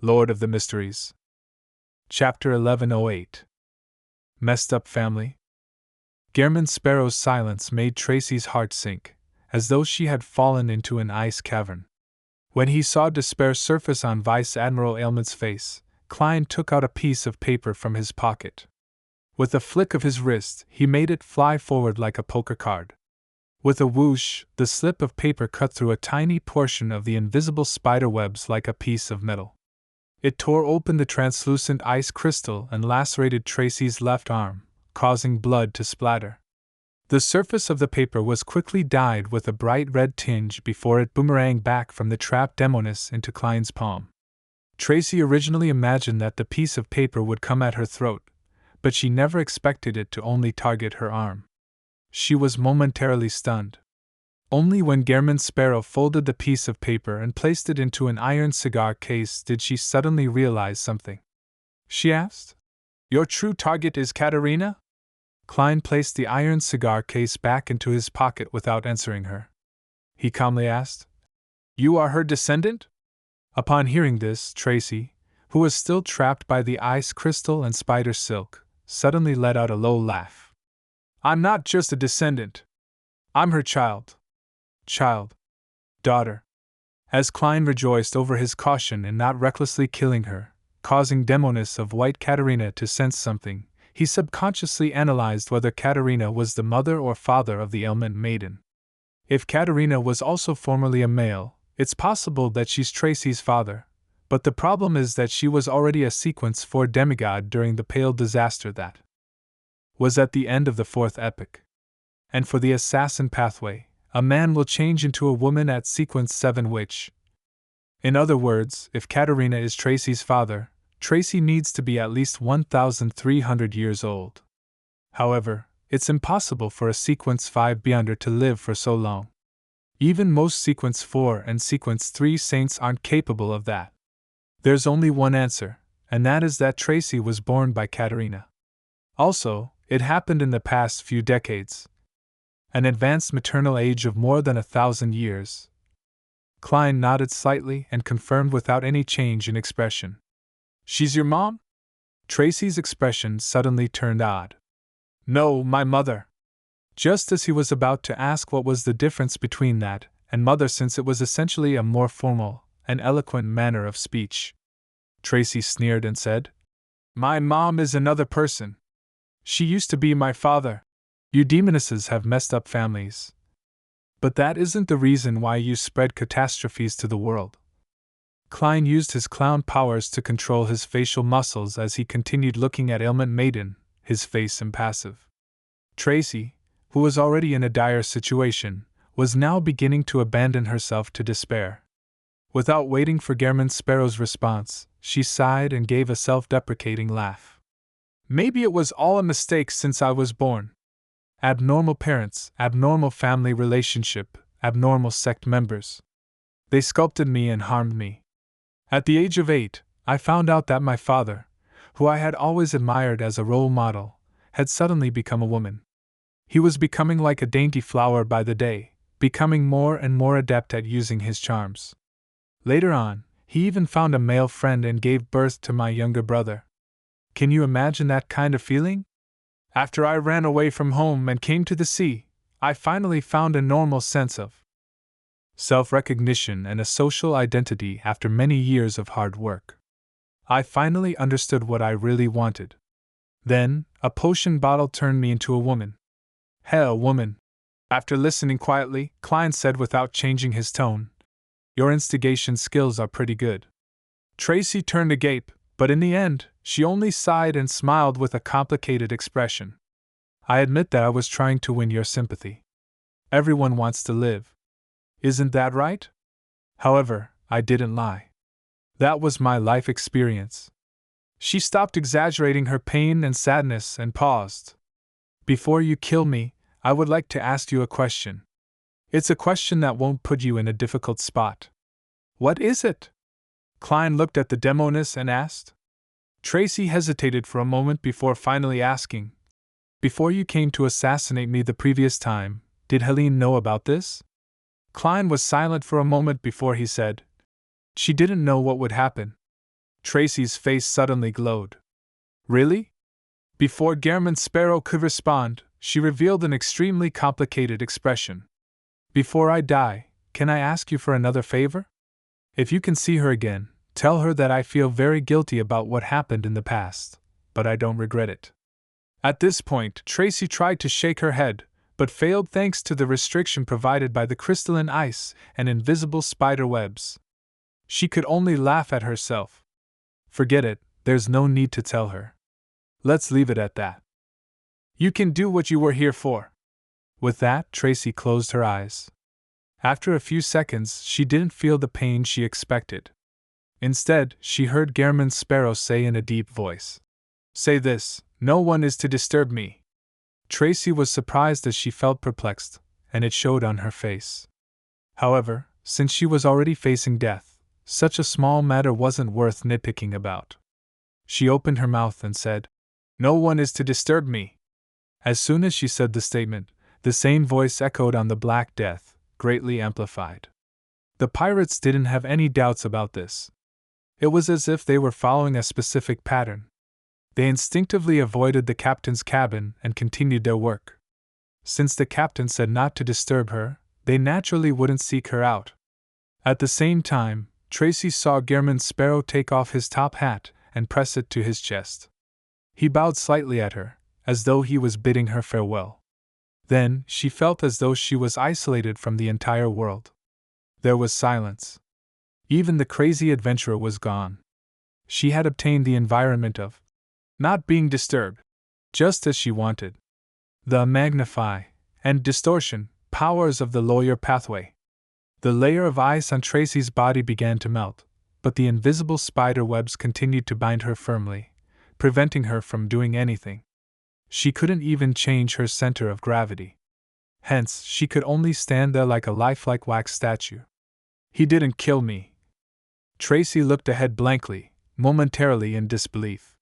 Lord of the Mysteries. Chapter 1108. Messed Up Family. Gehrman Sparrow's silence made Tracy's heart sink, as though she had fallen into an ice cavern. When he saw despair surface on Vice Admiral Aylmer's face, Klein took out a piece of paper from his pocket. With a flick of his wrist, he made it fly forward like a poker card. With a whoosh, the slip of paper cut through a tiny portion of the invisible spider webs like a piece of metal. It tore open the translucent ice crystal and lacerated Tracy's left arm, causing blood to splatter. The surface of the paper was quickly dyed with a bright red tinge before it boomeranged back from the trapped demoness into Klein's palm. Tracy originally imagined that the piece of paper would come at her throat, but she never expected it to only target her arm. She was momentarily stunned. Only when Gehrman Sparrow folded the piece of paper and placed it into an iron cigar case did she suddenly realize something. She asked, "Your true target is Katerina?" Klein placed the iron cigar case back into his pocket without answering her. He calmly asked, "You are her descendant?" Upon hearing this, Tracy, who was still trapped by the ice crystal and spider silk, suddenly let out a low laugh. "I'm not just a descendant. I'm her child. Daughter." As Klein rejoiced over his caution in not recklessly killing her, causing Demoness of White Katerina to sense something, he subconsciously analyzed whether Katerina was the mother or father of the ailment maiden. If Katerina was also formerly a male, it's possible that she's Tracy's father, but the problem is that she was already a Sequence 4 demigod during the Pale disaster that was at the end of the fourth epoch. And for the assassin pathway, a man will change into a woman at Sequence 7, which, in other words, if Katerina is Tracy's father, Tracy needs to be at least 1,300 years old. However, it's impossible for a Sequence 5 Beyonder to live for so long. Even most Sequence 4 and Sequence 3 saints aren't capable of that. There's only one answer, and that is that Tracy was born by Katerina. Also, it happened in the past few decades. An advanced maternal age of more than 1,000 years. Klein nodded slightly and confirmed without any change in expression. "She's your mom?" Tracy's expression suddenly turned odd. "No, my mother." Just as he was about to ask what was the difference between that and mother, since it was essentially a more formal and eloquent manner of speech, Tracy sneered and said, "My mom is another person. She used to be my father. You demonesses have messed up families. But that isn't the reason why you spread catastrophes to the world." Klein used his clown powers to control his facial muscles as he continued looking at ailment maiden, his face impassive. Tracy, who was already in a dire situation, was now beginning to abandon herself to despair. Without waiting for Gehrman Sparrow's response, she sighed and gave a self-deprecating laugh. "Maybe it was all a mistake since I was born. Abnormal parents, abnormal family relationship, abnormal sect members. They sculpted me and harmed me. At the age of 8, I found out that my father, who I had always admired as a role model, had suddenly become a woman. He was becoming like a dainty flower by the day, becoming more and more adept at using his charms. Later on, he even found a male friend and gave birth to my younger brother. Can you imagine that kind of feeling? After I ran away from home and came to the sea, I finally found a normal sense of self-recognition and a social identity after many years of hard work. I finally understood what I really wanted. Then, a potion bottle turned me into a woman." "Hell, woman." After listening quietly, Klein said without changing his tone, "Your instigation skills are pretty good." Tracy turned agape, but in the end, she only sighed and smiled with a complicated expression. "I admit that I was trying to win your sympathy. Everyone wants to live. Isn't that right? However, I didn't lie. That was my life experience." She stopped exaggerating her pain and sadness and paused. "Before you kill me, I would like to ask you a question. It's a question that won't put you in a difficult spot." "What is it?" Klein looked at the demoness and asked. Tracy hesitated for a moment before finally asking, "Before you came to assassinate me the previous time, did Helene know about this?" Klein was silent for a moment before he said, "She didn't know what would happen. Tracy's face suddenly glowed. Really? Before Gehrman Sparrow could respond, she revealed an extremely complicated expression. Before I die, can I ask you for another favor? If you can see her again, tell her that I feel very guilty about what happened in the past, but I don't regret it. At this point, Tracy tried to shake her head, but failed thanks to the restriction provided by the crystalline ice and invisible spider webs. She could only laugh at herself. Forget it, there's no need to tell her. Let's leave it at that. You can do what you were here for. With that, Tracy closed her eyes. After a few seconds, she didn't feel the pain she expected. Instead, she heard Gehrman Sparrow say in a deep voice, "Say this, no one is to disturb me." Tracy was surprised as she felt perplexed, and it showed on her face. However, since she was already facing death, such a small matter wasn't worth nitpicking about. She opened her mouth and said, "No one is to disturb me." As soon as she said the statement, the same voice echoed on the Black Death, greatly amplified. The pirates didn't have any doubts about this. It was as if they were following a specific pattern. They instinctively avoided the captain's cabin and continued their work. Since the captain said not to disturb her, they naturally wouldn't seek her out. At the same time, Tracy saw Gehrman Sparrow take off his top hat and press it to his chest. He bowed slightly at her, as though he was bidding her farewell. Then, she felt as though she was isolated from the entire world. There was silence. Even the crazy adventurer was gone. She had obtained the environment of not being disturbed, just as she wanted. The magnify and distortion powers of the lawyer pathway. The layer of ice on Tracy's body began to melt, but the invisible spider webs continued to bind her firmly, preventing her from doing anything. She couldn't even change her center of gravity. Hence, she could only stand there like a lifelike wax statue. He didn't kill me. Tracy looked ahead blankly, momentarily in disbelief.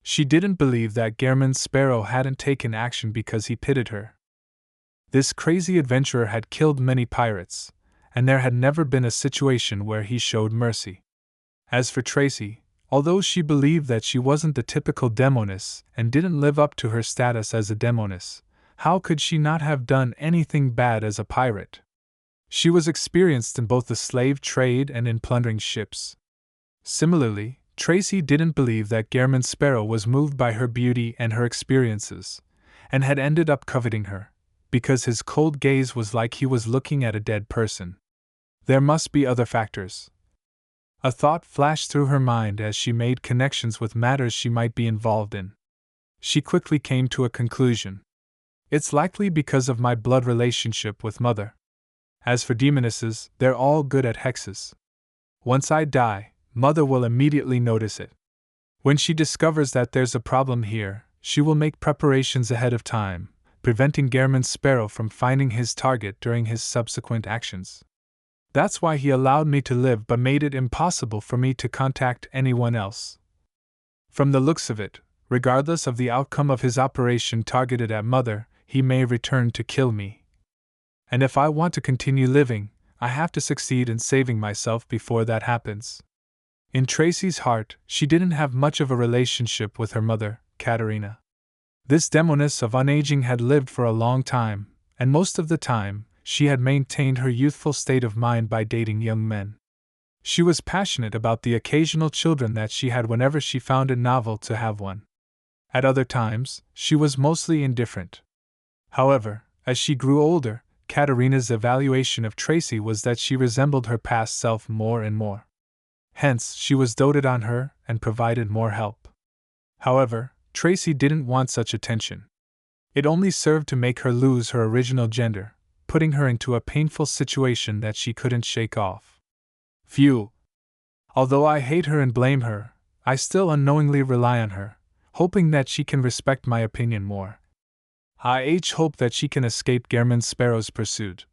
She didn't believe that Gehrman Sparrow hadn't taken action because he pitied her. This crazy adventurer had killed many pirates, and there had never been a situation where he showed mercy. As for Tracy, although she believed that she wasn't the typical demoness and didn't live up to her status as a demoness, how could she not have done anything bad as a pirate? She was experienced in both the slave trade and in plundering ships. Similarly, Tracy didn't believe that Gehrman Sparrow was moved by her beauty and her experiences, and had ended up coveting her, because his cold gaze was like he was looking at a dead person. There must be other factors. A thought flashed through her mind as she made connections with matters she might be involved in. She quickly came to a conclusion. It's likely because of my blood relationship with Mother. As for demonesses, they're all good at hexes. Once I die, Mother will immediately notice it. When she discovers that there's a problem here, she will make preparations ahead of time, preventing Gehrman Sparrow from finding his target during his subsequent actions. That's why he allowed me to live but made it impossible for me to contact anyone else. From the looks of it, regardless of the outcome of his operation targeted at Mother, he may return to kill me. And if I want to continue living, I have to succeed in saving myself before that happens. In Tracy's heart, she didn't have much of a relationship with her mother, Katerina. This demoness of unaging had lived for a long time, and most of the time, she had maintained her youthful state of mind by dating young men. She was passionate about the occasional children that she had whenever she found it novel to have one. At other times, she was mostly indifferent. However, as she grew older, Katerina's evaluation of Tracy was that she resembled her past self more and more. Hence, she was doted on her and provided more help. However, Tracy didn't want such attention. It only served to make her lose her original gender, putting her into a painful situation that she couldn't shake off. Phew! Although I hate her and blame her, I still unknowingly rely on her, hoping that she can respect my opinion more. I hope that she can escape Gehrman Sparrow's pursuit.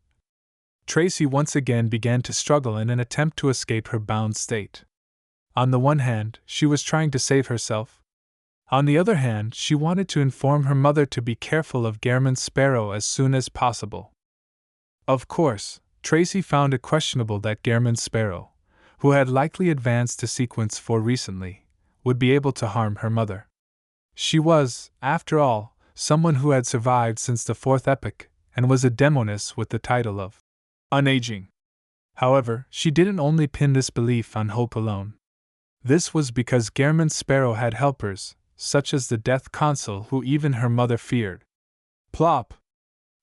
Tracy once again began to struggle in an attempt to escape her bound state. On the one hand, she was trying to save herself. On the other hand, she wanted to inform her mother to be careful of Gehrman Sparrow as soon as possible. Of course, Tracy found it questionable that Gehrman Sparrow, who had likely advanced to sequence 4 recently, would be able to harm her mother. She was, after all, someone who had survived since the 4th epoch, and was a demoness with the title of unaging. However, she didn't only pin this belief on hope alone. This was because Gehrman Sparrow had helpers, such as the Death Consul, who even her mother feared. Plop!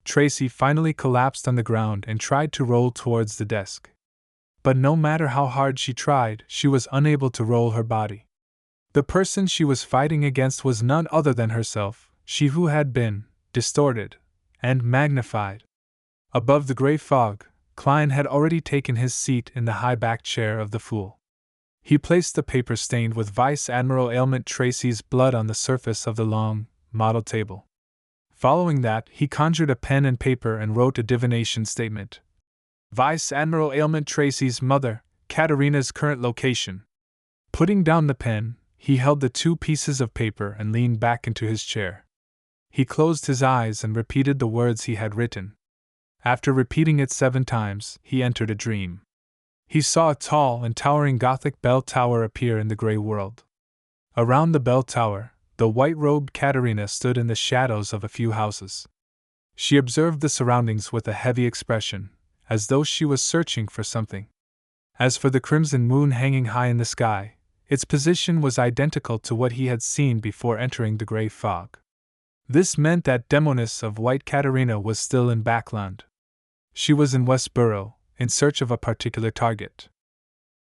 Tracy finally collapsed on the ground and tried to roll towards the desk. But no matter how hard she tried, she was unable to roll her body. The person she was fighting against was none other than herself, she who had been distorted and magnified. Above the gray fog, Klein had already taken his seat in the high-backed chair of the fool. He placed the paper stained with Vice Admiral Ailment Tracy's blood on the surface of the long, model table. Following that, he conjured a pen and paper and wrote a divination statement. Vice Admiral Ailment Tracy's mother, Katerina's current location. Putting down the pen, he held the 2 pieces of paper and leaned back into his chair. He closed his eyes and repeated the words he had written. After repeating it 7 times, he entered a dream. He saw a tall and towering Gothic bell tower appear in the gray world. Around the bell tower, the white-robed Katerina stood in the shadows of a few houses. She observed the surroundings with a heavy expression, as though she was searching for something. As for the crimson moon hanging high in the sky, its position was identical to what he had seen before entering the gray fog. This meant that Demoness of White Katerina was still in Backland. She was in Westborough, in search of a particular target.